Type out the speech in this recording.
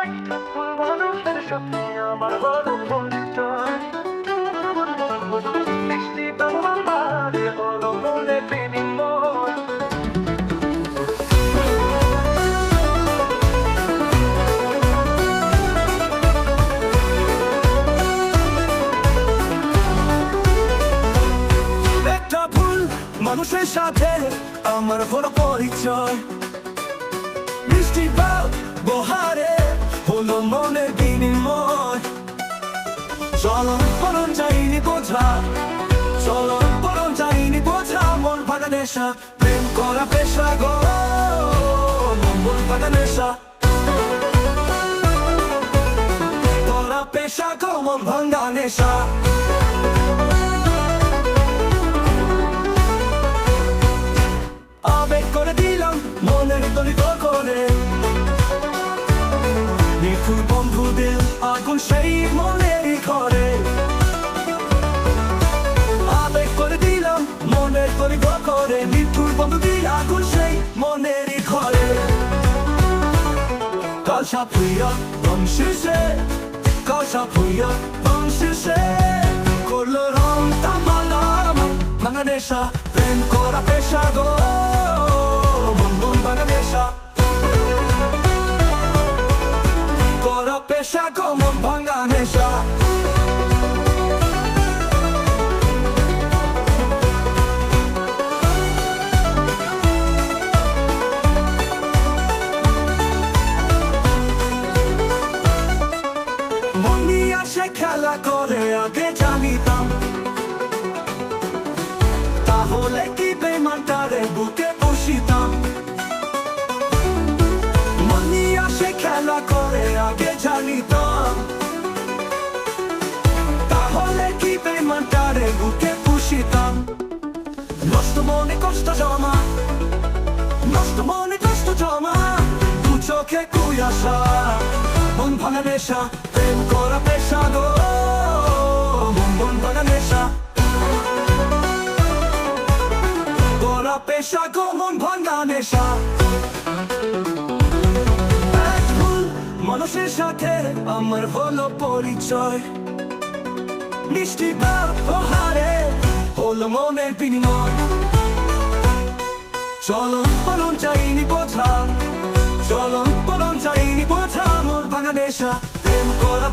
মানুষের সাথে আমার হলো পরিচয়। মিষ্টি ব্যবহারে হলো মনে বিনিময়। একটা ভুল মানুষের সাথে আমার হলো পরিচয়। মিষ্টি ব্যবহারে হলো মনের বিনিময়। চলন বরণ চাইনি বোঝা, চলন বরণ চাইনি বোঝা। মন ভাঙা নেশা, প্রেম করা পেশা গো। মন ভাঙা নেশা করা পেশা গো, মন ভাঙা নেশা। আবেগ করে দিলাম মনের দলিত করে। নিখুঁত বন্ধুদের আগুন সেই মনেরই ঘরে। আবেগ করে দিলাম মনের দলিত করে। নিখুঁত বন্ধুদের আগুন সেই মনেরই ঘরে।高下不一样，往事谁？高下不一样，往事谁？过了让他妈拉嘛，慢慢的杀，变过了别杀过。করা পেশা গো, মন ভাঙা নেশা। মন নিয়ে আসে খেলা করে আগে জানিতাম, তাহলে কি বেমানটারে বুকে বসিতাম। খেলা করে আগে জানিতাম, তাহলে কি বেমানটারে বুকে পুষিতাম। নষ্ট মনে কষ্ট জমা, নষ্ট মনে কষ্ট জমা। দু চোখে কুয়াশা, মন ভাঙা নেশা, প্রেম করা পেশা গো। মন ভাঙা নেশা করা পেশা গো, মন ভাঙা নেশা। মানুষের সাথে আমার হলো পরিচয়। মিষ্টি ব্যবহারে হলো মনের বিনিময়। চলন বলন চাইনি বোঝা, চলন বলন চাইনি বোঝা। মন ভাঙা নেশা, প্রেম করা